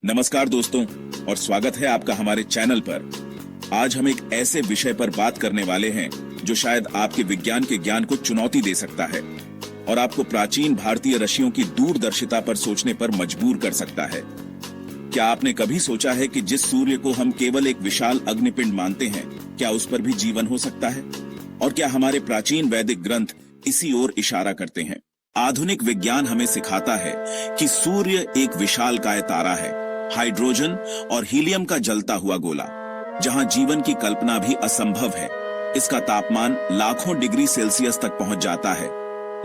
नमस्कार दोस्तों, और स्वागत है आपका हमारे चैनल पर। आज हम एक ऐसे विषय पर बात करने वाले हैं जो शायद आपके विज्ञान के ज्ञान को चुनौती दे सकता है और आपको प्राचीन भारतीय ऋषियों की दूरदर्शिता पर सोचने पर मजबूर कर सकता है। क्या आपने कभी सोचा है कि जिस सूर्य को हम केवल एक विशाल अग्निपिंड मानते हैं, क्या उस पर भी जीवन हो सकता है? और क्या हमारे प्राचीन वैदिक ग्रंथ इसी ओर इशारा करते हैं? आधुनिक विज्ञान हमें सिखाता है कि सूर्य एक विशालकाय तारा है, हाइड्रोजन और हीलियम का जलता हुआ गोला, जहां जीवन की कल्पना भी असंभव है। इसका तापमान लाखों डिग्री सेल्सियस तक पहुंच जाता है।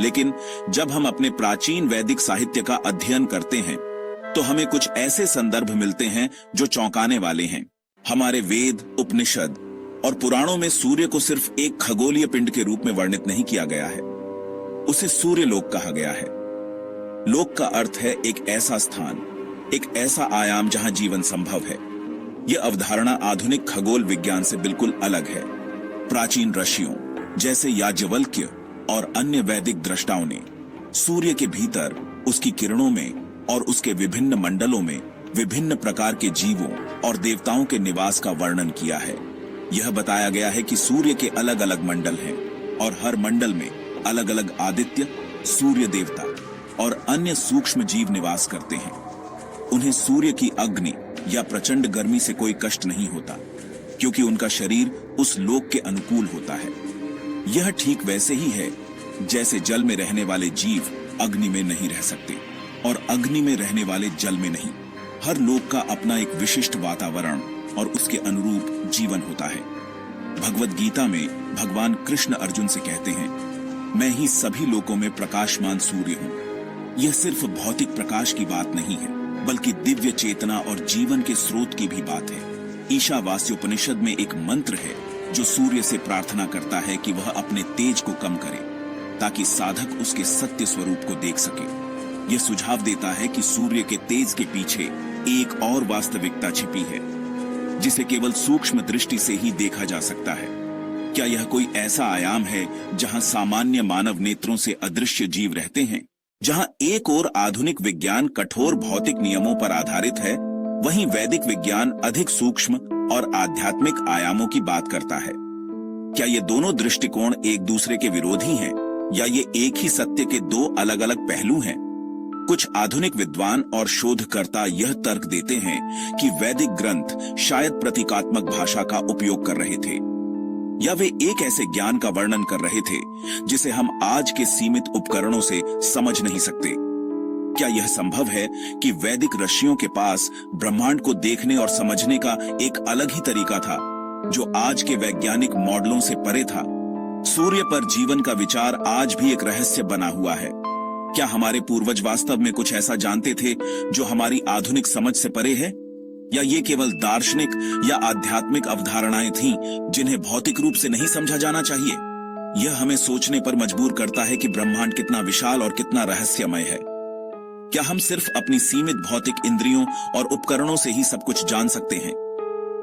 लेकिन जब हम अपने प्राचीन वैदिक साहित्य का अध्ययन करते हैं तो हमें कुछ ऐसे संदर्भ मिलते हैं जो चौंकाने वाले हैं। हमारे वेद, उपनिषद और पुराणों में सूर्य को सिर्फ एक खगोलीय पिंड के रूप में वर्णित नहीं किया गया है, उसे सूर्य लोक कहा गया है। लोक का अर्थ है एक ऐसा स्थान, एक ऐसा आयाम जहां जीवन संभव है। यह अवधारणा आधुनिक खगोल विज्ञान से बिल्कुल अलग है। प्राचीन ऋषियों जैसे याज्ञवल्क्य और अन्य वैदिक द्रष्टाओं ने सूर्य के भीतर, उसकी किरणों में और उसके विभिन्न मंडलों में विभिन्न प्रकार के जीवों और देवताओं के निवास का वर्णन किया है। यह बताया गया है कि सूर्य के अलग अलग मंडल हैं और हर मंडल में अलग अलग आदित्य, सूर्य देवता और अन्य सूक्ष्म जीव निवास करते हैं। उन्हें सूर्य की अग्नि या प्रचंड गर्मी से कोई कष्ट नहीं होता, क्योंकि उनका शरीर उस लोक के अनुकूल होता है। यह ठीक वैसे ही है जैसे जल में रहने वाले जीव अग्नि में नहीं रह सकते और अग्नि में रहने वाले जल में नहीं। हर लोक का अपना एक विशिष्ट वातावरण और उसके अनुरूप जीवन होता है। भगवद गीता में भगवान कृष्ण अर्जुन से कहते हैं, मैं ही सभी लोकों में प्रकाशमान सूर्य हूँ। यह सिर्फ भौतिक प्रकाश की बात नहीं है, बल्कि दिव्य चेतना और जीवन के स्रोत की भी बात है। ईशावास्योपनिषद में एक मंत्र है जो सूर्य से प्रार्थना करता है कि वह अपने तेज को कम करे ताकि साधक उसके सत्य स्वरूप को देख सके। यह सुझाव देता है कि सूर्य के तेज के पीछे एक और वास्तविकता छिपी है जिसे केवल सूक्ष्म दृष्टि से ही देखा जा सकता है। क्या यह कोई ऐसा आयाम है जहां सामान्य मानव नेत्रों से अदृश्य जीव रहते हैं? जहां एक ओर आधुनिक विज्ञान कठोर भौतिक नियमों पर आधारित है, वहीं वैदिक विज्ञान अधिक सूक्ष्म और आध्यात्मिक आयामों की बात करता है। क्या ये दोनों दृष्टिकोण एक दूसरे के विरोधी हैं, या ये एक ही सत्य के दो अलग अलग पहलू हैं? कुछ आधुनिक विद्वान और शोधकर्ता यह तर्क देते हैं कि वैदिक ग्रंथ शायद प्रतीकात्मक भाषा का उपयोग कर रहे थे, या वे एक ऐसे ज्ञान का वर्णन कर रहे थे जिसे हम आज के सीमित उपकरणों से समझ नहीं सकते। क्या यह संभव है कि वैदिक ऋषियों के पास ब्रह्मांड को देखने और समझने का एक अलग ही तरीका था जो आज के वैज्ञानिक मॉडलों से परे था? सूर्य पर जीवन का विचार आज भी एक रहस्य बना हुआ है। क्या हमारे पूर्वज वास्तव में कुछ ऐसा जानते थे जो हमारी आधुनिक समझ से परे है, या ये केवल दार्शनिक या आध्यात्मिक अवधारणाएं थीं जिन्हें भौतिक रूप से नहीं समझा जाना चाहिए? यह हमें सोचने पर मजबूर करता है कि ब्रह्मांड कितना विशाल और कितना रहस्यमय है। क्या हम सिर्फ अपनी सीमित भौतिक इंद्रियों और उपकरणों से ही सब कुछ जान सकते हैं,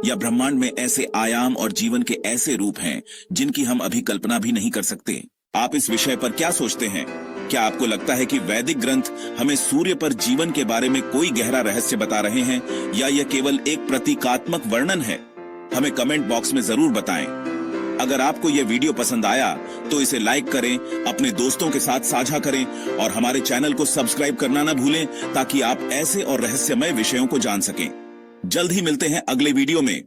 या ब्रह्मांड में ऐसे आयाम और जीवन के ऐसे रूप हैं जिनकी हम अभी कल्पना भी नहीं कर सकते? आप इस विषय पर क्या सोचते हैं? क्या आपको लगता है कि वैदिक ग्रंथ हमें सूर्य पर जीवन के बारे में कोई गहरा रहस्य बता रहे हैं, या यह केवल एक प्रतीकात्मक वर्णन है? हमें कमेंट बॉक्स में जरूर बताएं। अगर आपको यह वीडियो पसंद आया तो इसे लाइक करें, अपने दोस्तों के साथ साझा करें और हमारे चैनल को सब्सक्राइब करना न भूलें ताकि आप ऐसे और रहस्यमय विषयों को जान सकें। जल्द ही मिलते हैं अगले वीडियो में।